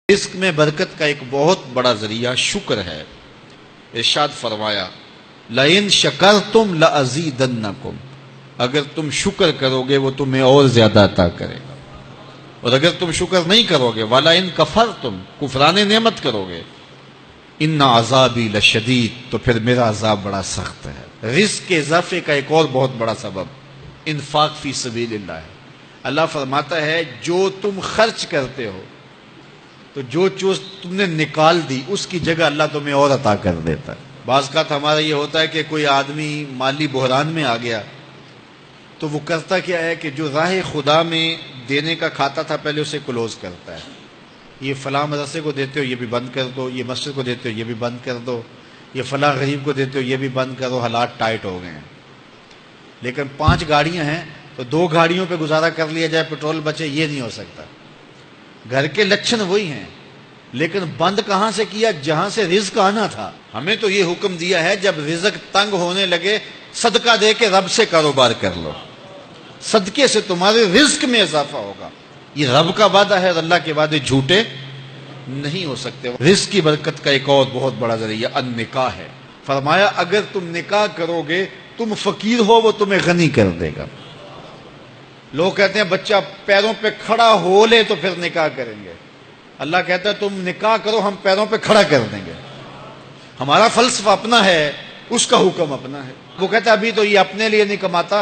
رزق میں برکت کا ایک بہت بڑا ذریعہ شکر ہے۔ ارشاد فرمایا لَإِن شَكَرْتُمْ لَأَزِيدَنَّكُمْ، اگر تم شکر کرو گے وہ تمہیں اور زیادہ عطا کرے گا، اور اگر تم شکر نہیں کرو گے وَلَئِن كَفَرْتُمْ، کفران نعمت کرو گے، إِنَّ عَذَابِي لَشَدِيدٌ، تو پھر میرا عذاب بڑا سخت ہے۔ رزق کے اضافے کا ایک اور بہت بڑا سبب انفاق فی سبیل اللہ ہے۔ اللہ فرماتا ہے جو تم خرچ کرتے ہو تو جو چیز تم نے نکال دی اس کی جگہ اللہ تمہیں اور عطا کر دیتا ہے۔ بعض کا ہمارا یہ ہوتا ہے کہ کوئی آدمی مالی بحران میں آ گیا تو وہ کرتا کیا ہے کہ جو راہ خدا میں دینے کا کھاتا تھا پہلے اسے کلوز کرتا ہے، یہ فلاں مدرسے کو دیتے ہو یہ بھی بند کر دو، یہ مسجد کو دیتے ہو یہ بھی بند کر دو، یہ فلاں غریب کو دیتے ہو یہ بھی بند کرو، حالات ٹائٹ ہو گئے ہیں۔ لیکن 5 گاڑیاں ہیں تو 2 گاڑیوں پہ گزارا کر لیا جائے، پیٹرول بچے، یہ نہیں ہو سکتا۔ گھر کے لچھن وہی ہیں لیکن بند کہاں سے کیا؟ جہاں سے رزق آنا تھا۔ ہمیں تو یہ حکم دیا ہے جب رزق تنگ ہونے لگے صدقہ دے کے رب سے کاروبار کر لو، صدقے سے تمہارے رزق میں اضافہ ہوگا۔ یہ رب کا وعدہ ہے اور اللہ کے وعدے جھوٹے نہیں ہو سکتے۔ رزق کی برکت کا ایک اور بہت بڑا ذریعہ النکاح ہے۔ فرمایا اگر تم نکاح کرو گے تم فقیر ہو وہ تمہیں غنی کر دے گا۔ لوگ کہتے ہیں بچہ پیروں پہ کھڑا ہو لے تو پھر نکاح کریں گے، اللہ کہتا ہے تم نکاح کرو ہم پیروں پہ کھڑا کر دیں گے۔ ہمارا فلسفہ اپنا ہے، اس کا حکم اپنا ہے۔ وہ کہتا ہے ابھی تو یہ اپنے لیے نہیں کماتا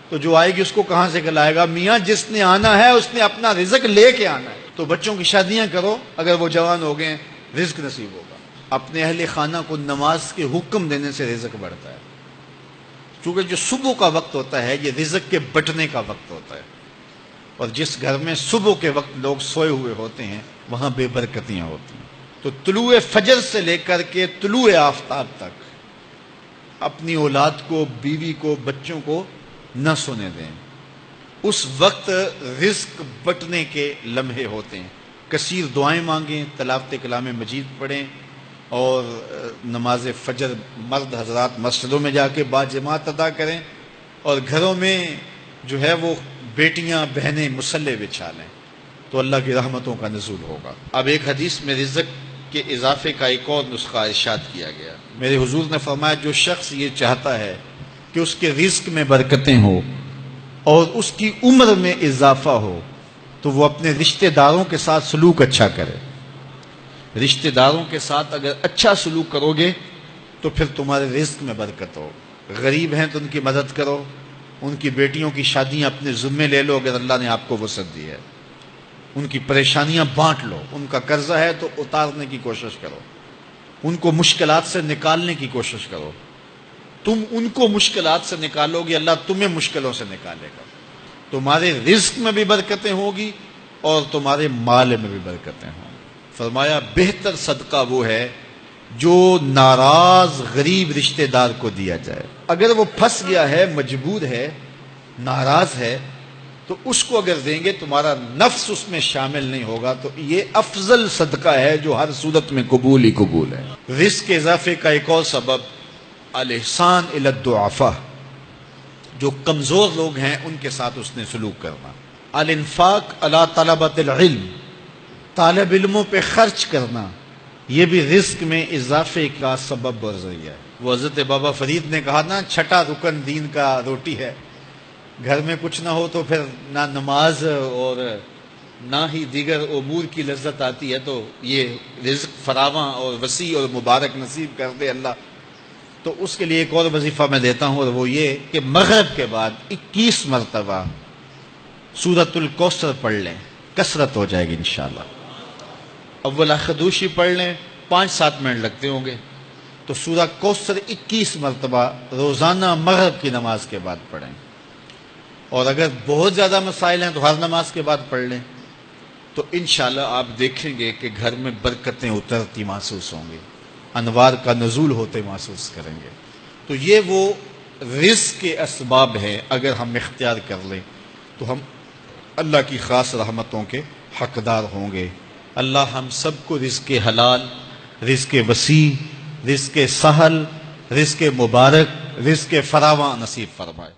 تو جو آئے گی اس کو کہاں سے کھلائے گا؟ میاں جس نے آنا ہے اس نے اپنا رزق لے کے آنا ہے۔ تو بچوں کی شادیاں کرو، اگر وہ جوان ہو گئے رزق نصیب ہوگا۔ اپنے اہل خانہ کو نماز کے حکم دینے سے رزق بڑھتا ہے، کیونکہ جو صبح کا وقت ہوتا ہے یہ رزق کے بٹنے کا وقت ہوتا ہے، اور جس گھر میں صبح کے وقت لوگ سوئے ہوئے ہوتے ہیں وہاں بے برکتیاں ہوتی ہیں۔ تو طلوع فجر سے لے کر کے طلوع آفتاب تک اپنی اولاد کو، بیوی کو، بچوں کو نہ سونے دیں۔ اس وقت رزق بٹنے کے لمحے ہوتے ہیں۔ کثیر دعائیں مانگیں، تلاوت کلام مجید پڑھیں، اور نماز فجر مرد حضرات مسجدوں میں جا کے باجماعت ادا کریں، اور گھروں میں جو ہے وہ بیٹیاں بہنیں مصلے بچھا لیں تو اللہ کی رحمتوں کا نزول ہوگا۔ اب ایک حدیث میں رزق کے اضافے کا ایک اور نسخہ ارشاد کیا گیا۔ میرے حضور نے فرمایا جو شخص یہ چاہتا ہے کہ اس کے رزق میں برکتیں ہوں اور اس کی عمر میں اضافہ ہو تو وہ اپنے رشتہ داروں کے ساتھ سلوک اچھا کرے۔ رشتہ داروں کے ساتھ اگر اچھا سلوک کرو گے تو پھر تمہارے رزق میں برکت ہو۔ غریب ہیں تو ان کی مدد کرو، ان کی بیٹیوں کی شادیاں اپنے ذمے لے لو اگر اللہ نے آپ کو وسعت دی ہے، ان کی پریشانیاں بانٹ لو، ان کا قرضہ ہے تو اتارنے کی کوشش کرو، ان کو مشکلات سے نکالنے کی کوشش کرو۔ تم ان کو مشکلات سے نکالو گے اللہ تمہیں مشکلوں سے نکالے گا۔ تمہارے رزق میں بھی برکتیں ہوگی اور تمہارے مال میں بھی برکتیں ہوں۔ فرمایا بہتر صدقہ وہ ہے جو ناراض غریب رشتہ دار کو دیا جائے۔ اگر وہ پھنس گیا ہے، مجبور ہے، ناراض ہے، تو اس کو اگر دیں گے تمہارا نفس اس میں شامل نہیں ہوگا، تو یہ افضل صدقہ ہے جو ہر صورت میں قبول ہی قبول ہے۔ رزق کے اضافے کا ایک اور سبب الاحسان الی الضعفاء، جو کمزور لوگ ہیں ان کے ساتھ اس نے سلوک کرنا۔ الانفاق علی طلبۃ العلم، طالب علموں پہ خرچ کرنا، یہ بھی رزق میں اضافے کا سبب اور ذریعہ ہے۔ وہ حضرت بابا فرید نے کہا نا 6واں رکن دین کا روٹی ہے۔ گھر میں کچھ نہ ہو تو پھر نہ نماز اور نہ ہی دیگر امور کی لذت آتی ہے، تو یہ رزق فراواں اور وسیع اور مبارک نصیب کر دے اللہ۔ تو اس کے لیے ایک اور وظیفہ میں دیتا ہوں، اور وہ یہ کہ مغرب کے بعد 21 مرتبہ سورۃ الکوثر پڑھ لیں، کثرت ہو جائے گی انشاءاللہ۔ اول خدوشی پڑھ لیں، 5-7 منٹ لگتے ہوں گے، تو سورہ کوثر 21 مرتبہ روزانہ مغرب کی نماز کے بعد پڑھیں۔ اور اگر بہت زیادہ مسائل ہیں تو ہر نماز کے بعد پڑھ لیں، تو انشاءاللہ آپ دیکھیں گے کہ گھر میں برکتیں اترتی محسوس ہوں گی، انوار کا نزول ہوتے محسوس کریں گے۔ تو یہ وہ رزق کے اسباب ہیں، اگر ہم اختیار کر لیں تو ہم اللہ کی خاص رحمتوں کے حقدار ہوں گے۔ اللہ ہم سب کو رزق حلال، رزق وسیع، رزق سہل، رزق مبارک، رزق فراواں نصیب فرمائے۔